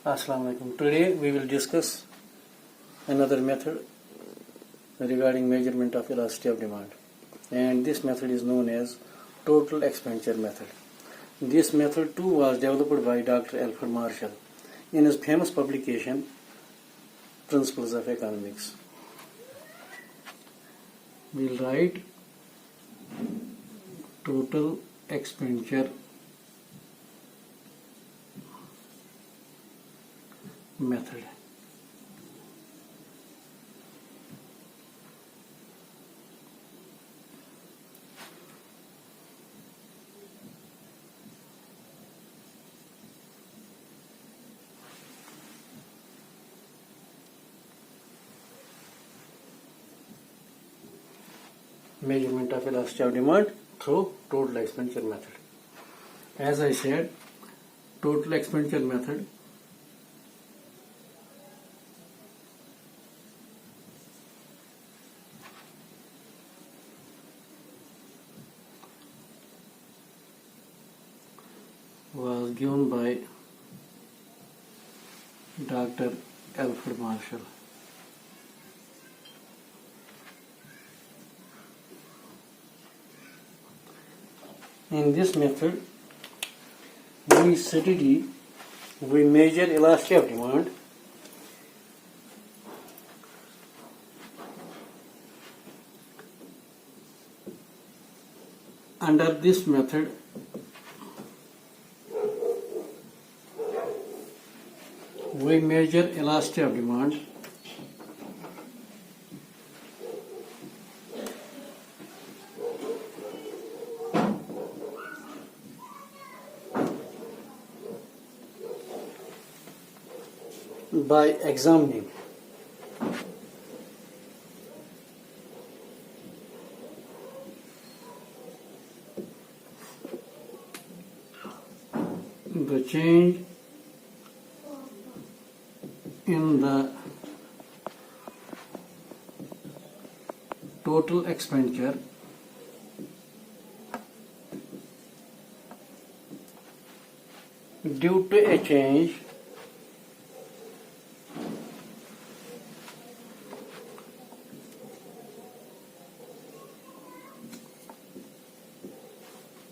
Assalamu alaikum. Today we will discuss another method regarding measurement of elasticity of demand, and this method is known as total expenditure method. This method too was developed by Dr. Alfred Marshall in his famous publication Principles of Economics. We'll write total expenditure method. Measurement of elasticity of demand through total expenditure method. As I said, total expenditure method was given by Dr. Alfred Marshall. In this method, we measure elasticity of demand under this method. We measure elasticity of demand by examining the change in the total expenditure due to a change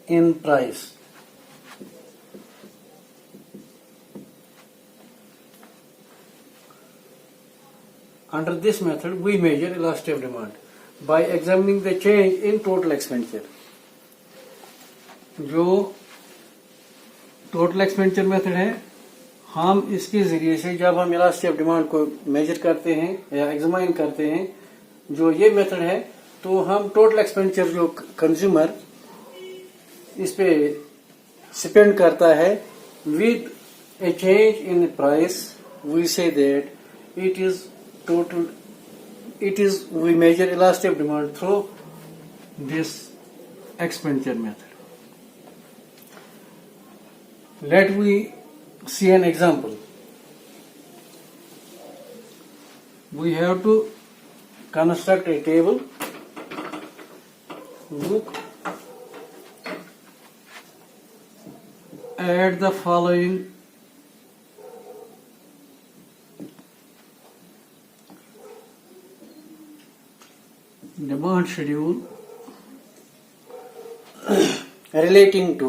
in price. Under this method, we measure elasticity of demand by examining the change in total expenditure. जो total expenditure method है, हम इसके जरिए से जब हम elasticity of demand को major करते हैं या एग्जामाइन करते हैं, जो ये मेथड है, तो हम टोटल एक्सपेंडिचर जो कंज्यूमर इस पे स्पेंड करता है with a change in price, we say that we measure elasticity of demand through this expenditure method. Let we see an example. We have to construct a table. Look at the following demand schedule relating to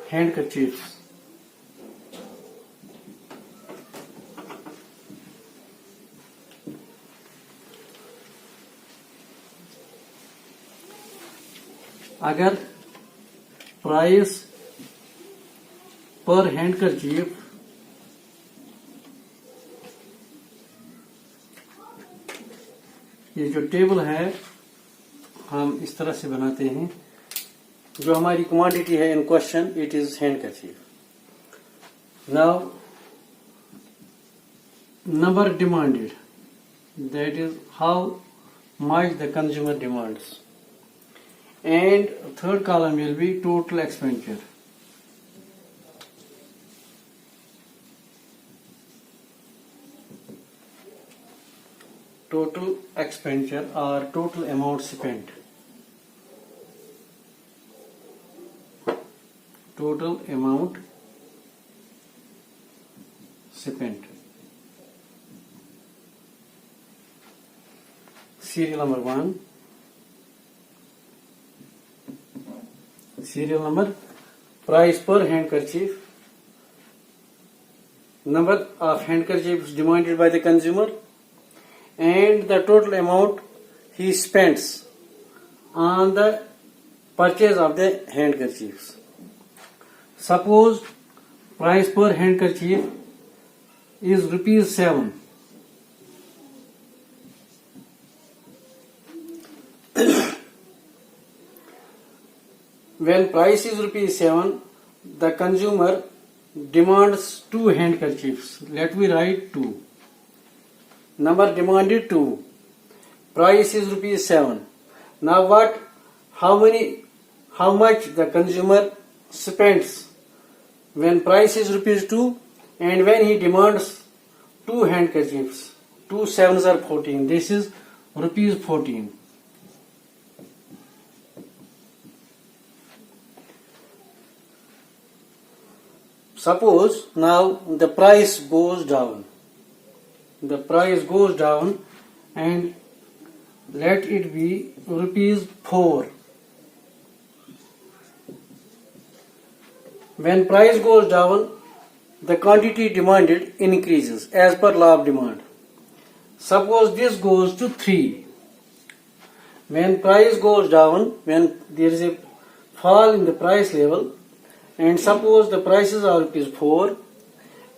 handkerchiefs. अगर price पर handkerchief ये जो table है हम इस तरह से बनाते हैं, जो हमारी क्वांटिटी है in question, it is handkerchief. Now number demanded, that is how much the consumer demands, and third column will be total expenditure. Total expenditure or total amount spent. total amount spent. Serial number 1. Serial number, price per handkerchief, number of handkerchiefs demanded by the consumer, and the total amount he spends on the purchase of the handkerchiefs. Suppose price per handkerchief is rupees 7. When price is rupees 7, the consumer demands 2 handkerchiefs. Let me write 2. Number demanded 2. Price is rupees 7. Now how much the consumer spends when price is rupees 2 and when he demands 2 handkerchiefs. 2 sevens are 14. This is rupees 14. Suppose now the price goes down. The price goes down and let it be rupees 4. When price goes down, the quantity demanded increases as per law of demand. Suppose this goes to 3. When price goes down, when there is a fall in the price level, and suppose the prices are rupees 4,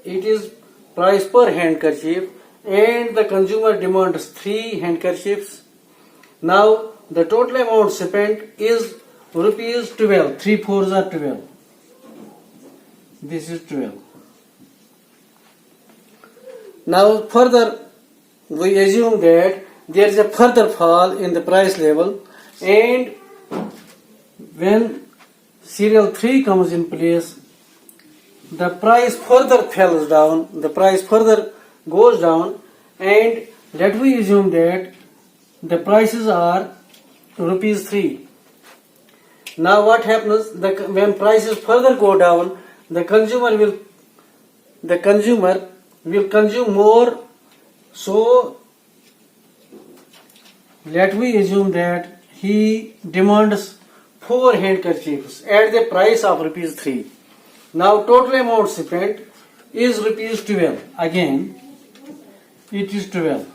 it is price per handkerchief and the consumer demands 3 handkerchiefs. Now the total amount spent is rupees 12. 3 fours are 12. This is 12. Now further we assume that there is a further fall in the price level, and when serial 3 comes in place, the price further falls down, the price further goes down, and let we assume that the prices are rupees 3. Now what happens, when prices further go down, the consumer will consume more. So let we assume that he demands 4 handkerchiefs at the price of rupees 3. Now total amount spent is rupees 12. Again, it is 12.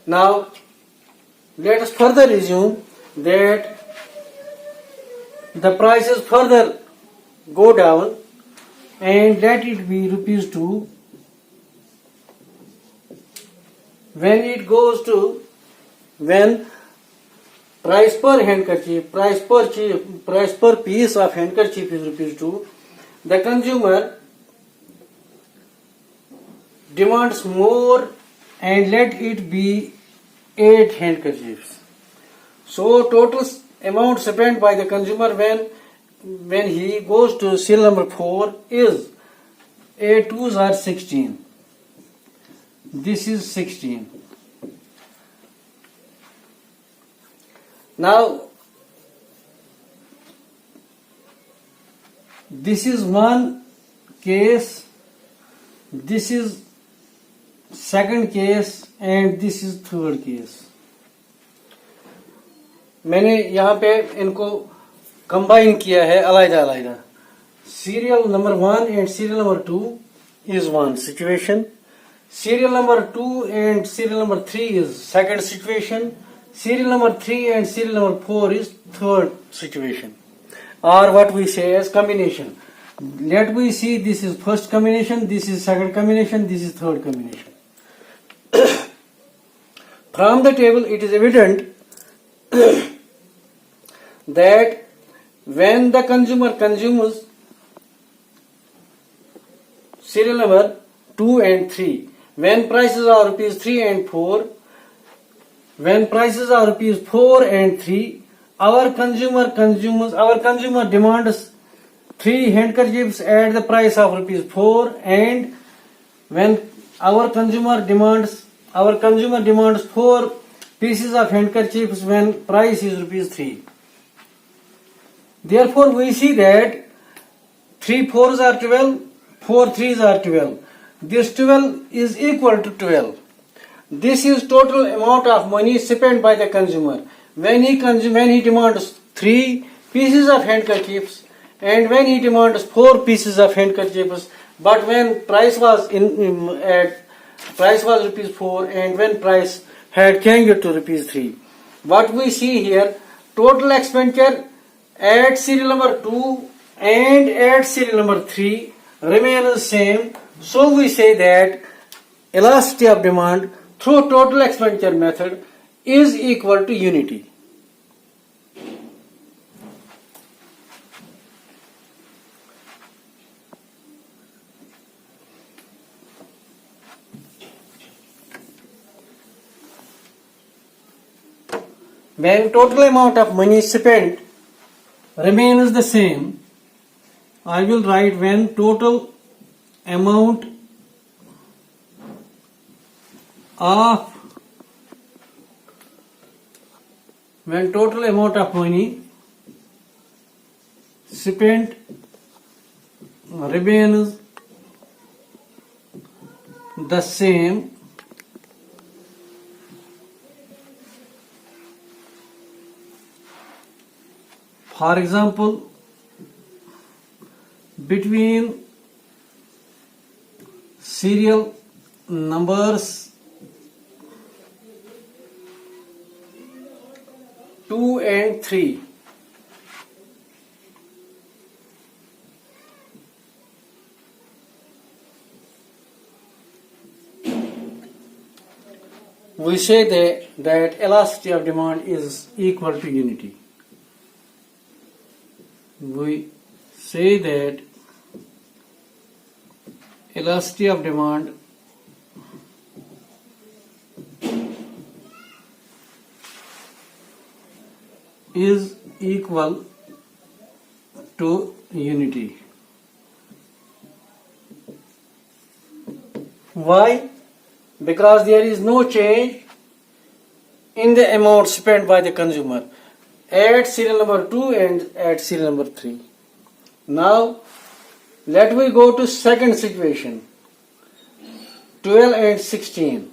Now let us further assume that the prices further go down and let it be rupees 2. When price per handkerchief, price per piece of handkerchief is rupees 2, the consumer demands more and let it be 8 handkerchiefs. So total amount spent by the consumer when he goes to serial number 4 is 8 twos are 16. This is 16. Now this is one case, this is second case and this is third case. मैंने यहाँ पे इनको combine किया है अलग-अलग. Serial number 1 and serial number 2 is one situation. Serial number 2 and serial number 3 is second situation. Serial number 3 and serial number 4 is third situation, or what we say as combination. Let we see, this is first combination, this is second combination, this is third combination. From the table it is evident that when the consumer consumes serial number 2 and 3, when prices are rupees 3 and 4, when prices are rupees 4 and 3, our consumer demands 3 handkerchiefs at the price of rupees 4, and when our consumer demands 4 pieces of handkerchiefs when price is rupees 3. Therefore, we see that 3 4s are 12, 4 3s are 12. This 12 is equal to 12. This is total amount of money spent by the consumer. When he demands 3 pieces of handkerchiefs, and when he demands 4 pieces of handkerchiefs, but when price was price was rupees 4, and when price had changed to rupees 3. What we see here, total expenditure at serial number 2 and at serial number 3 remain same. So we say that elasticity of demand through total expenditure method is equal to unity. When total amount of money spent remains the same, I will write when total amount of money spent remains the same, for example, between serial numbers 2 and 3, we say that elasticity of demand is equal to unity. We say that elasticity of demand is equal to unity. Why? Because there is no change in the amount spent by the consumer at serial number 2 and at serial number 3. Now, let me go to second situation, 12 and 16.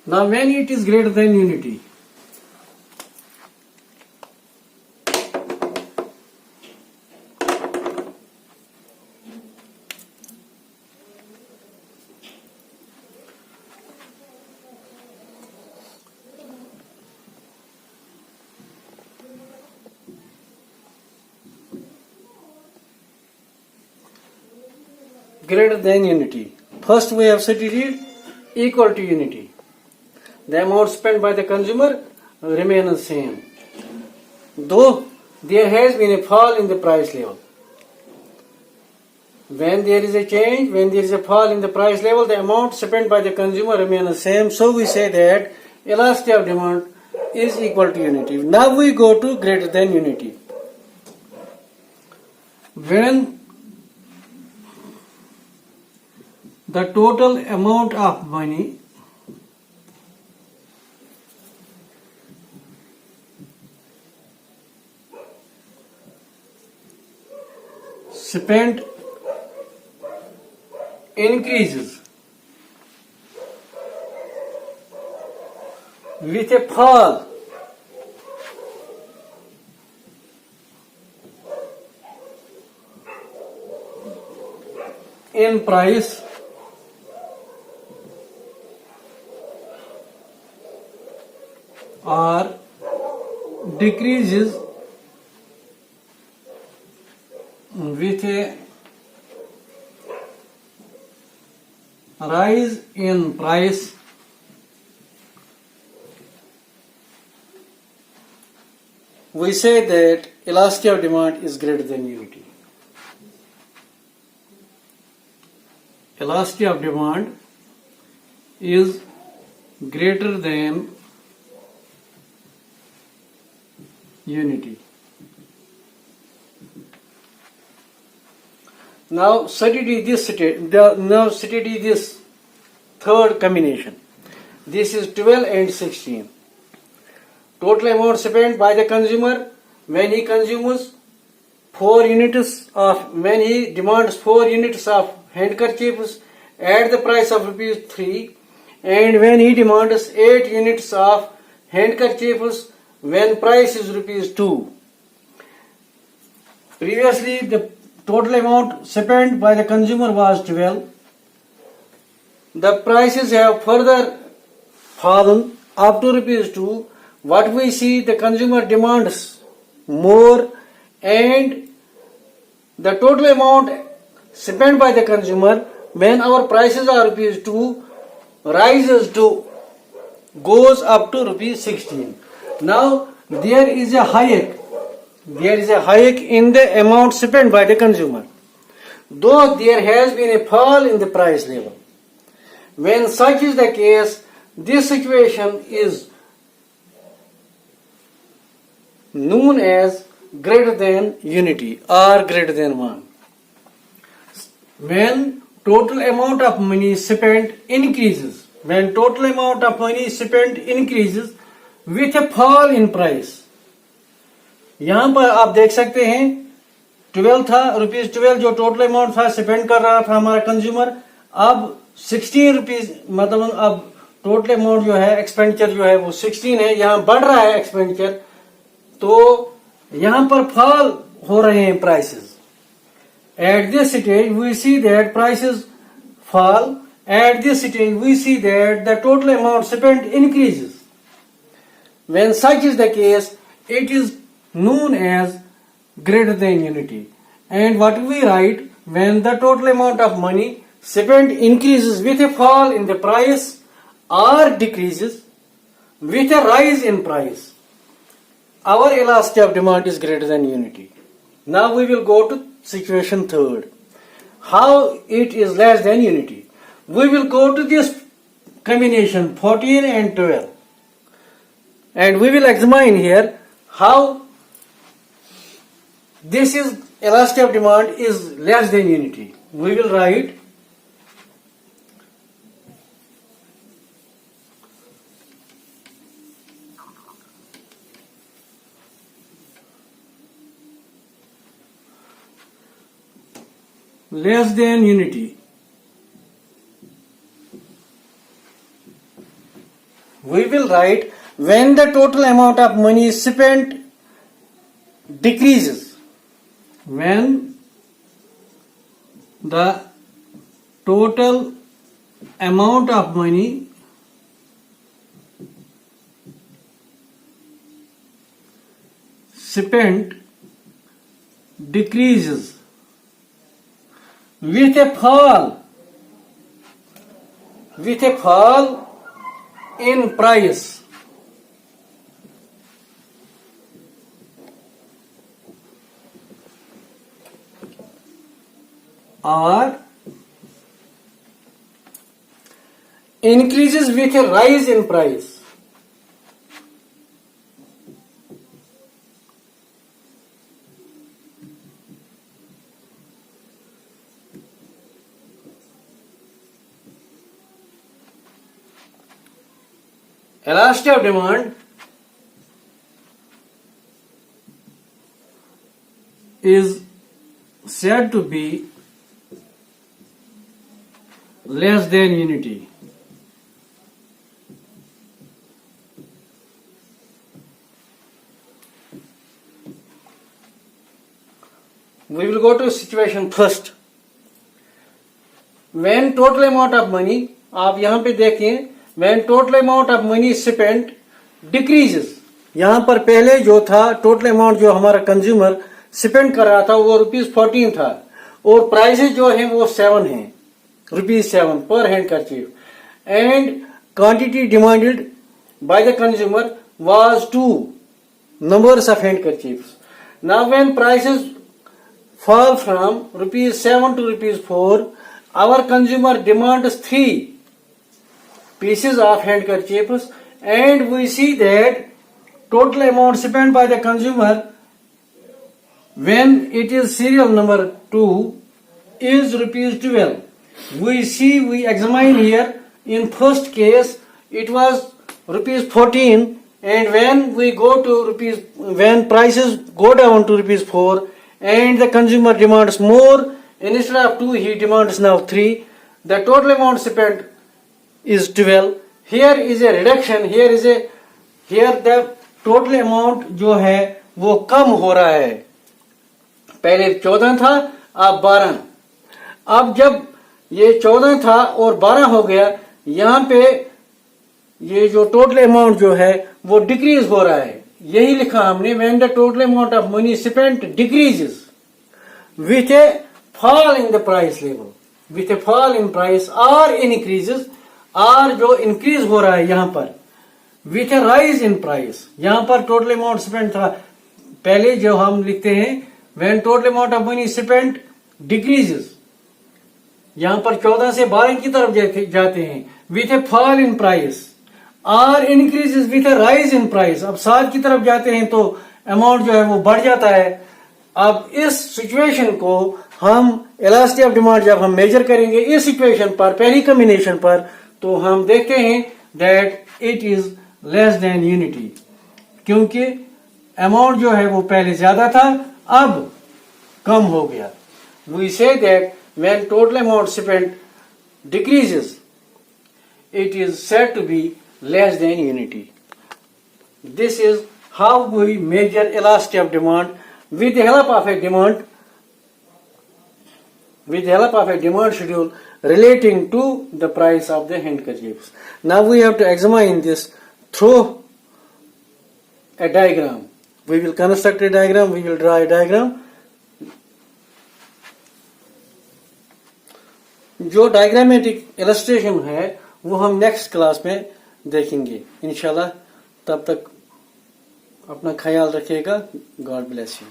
Now, when it is greater than unity, greater than unity. First we have substituted equal to unity. The amount spent by the consumer remains the same, though there has been a fall in the price level. When there is a change, when there is a fall in the price level, the amount spent by the consumer remains the same. So we say that elasticity of demand is equal to unity. Now we go to greater than unity. When the total amount of money spent increases with a fall in price, or decreases with a rise in price, we say that elasticity of demand is greater than unity. Elasticity of demand is greater than unity. Now study this third combination. This is 12 and 16. Total amount spent by the consumer when he consumes 4 units of, when he demands 4 units of handkerchiefs at the price of rupees 3, and when he demands 8 units of handkerchiefs when price is rupees 2. Previously the total amount spent by the consumer was 12. The prices have further fallen up to rupees 2. What we see, the consumer demands more, and the total amount spent by the consumer when our prices are rupees 2 goes up to rupees 16. Now there is a hike in the amount spent by the consumer, though there has been a fall in the price level. When such is the case, this situation is known as greater than unity or greater than 1. When total amount of money spent increases, with a fall in price. यहाँ पर आप देख सकते हैं 12 था, rupees 12 जो total amount था spend कर रहा था हमारा कंज्यूमर, अब 16 रुपीज, मतलब अब टोटल अमाउंट जो है एक्सपेंडिचर जो है वो 16 है, यहाँ बढ़ रहा है एक्सपेंडिचर, तो यहाँ पर फॉल हो रहे हैं prices. At this stage we see that prices fall. At this stage we see that the total amount spent increases. When such is the case, it is known as greater than unity. And what we write, when the total amount of money spent increases with a fall in the price or decreases with a rise in price, our elasticity of demand is greater than unity. Now we will go to situation third. How it is less than unity? We will go to this combination 14 and 12. And we will examine here how this is elasticity of demand is less than unity. We will write less than unity. We will write when the total amount of money spent decreases. When the total amount of money spent decreases with a fall in price. Or increases with a rise in price. Elasticity of demand is said to be less than unity. We will go to situation first. When total amount of money, आप यहाँ पे देखें, when total amount of money spent decreases, यहाँ पर पहले जो था total amount जो हमारा कंज्यूमर स्पेंड कर रहा था वो ₹14 था, और प्राइसेस जो है वो 7 है, ₹7 पर handkerchief, and quantity demanded by the consumer was 2 numbers of handkerchiefs. Now when prices fall from ₹7 to ₹4, our consumer demands 3 pieces of handkerchiefs, and we see that total amount spent by the consumer when it is serial number 2 is rupees 12. We examine here in first case it was rupees 14, and when we go to when prices go down to rupees 4 and the consumer demands more, instead of 2 he demands now 3, the total amount spent is 12. Here is a reduction, here the total amount जो है वो कम हो रहा है, पहले 14 था अब 12. अब जब ये 14 था और 12 हो गया, यहाँ पे ये जो टोटल अमाउंट जो है वो डिक्रीज हो रहा है. यही लिखा हमने, when the total amount of money spent decreases with a fall in the price level, with a fall in price or increases, और जो इंक्रीज हो रहा है यहाँ पर with a rise in price. यहाँ पर टोटल अमाउंट स्पेंड था, पहले जो हम लिखते हैं when total amount of money spent decreases, यहाँ पर 14 से 12 की तरफ जाते हैं with a fall in price और increases with a rise in price. अब 7 की तरफ जाते हैं तो अमाउंट जो है वो बढ़ जाता है. अब इस सिचुएशन को हम इलास्टिसिटी ऑफ डिमांड जब हम मेजर करेंगे इस सिचुएशन पर, पहली कॉम्बिनेशन पर, तो हम देखते हैं that it is less than unity, क्योंकि अमाउंट जो है वो पहले ज्यादा था अब कम हो गया. We say that when total amount spent decreases it is said to be less than unity. This is how we measure elasticity of demand with the help of a demand schedule relating to the price of the handkerchiefs. Now we have to examine this through a diagram. We will construct a diagram, we will draw a diagram. जो diagrammatic illustration है वो हम next class में देखेंगे इंशाल्लाह. तब तक अपना ख्याल रखिएगा. God bless you.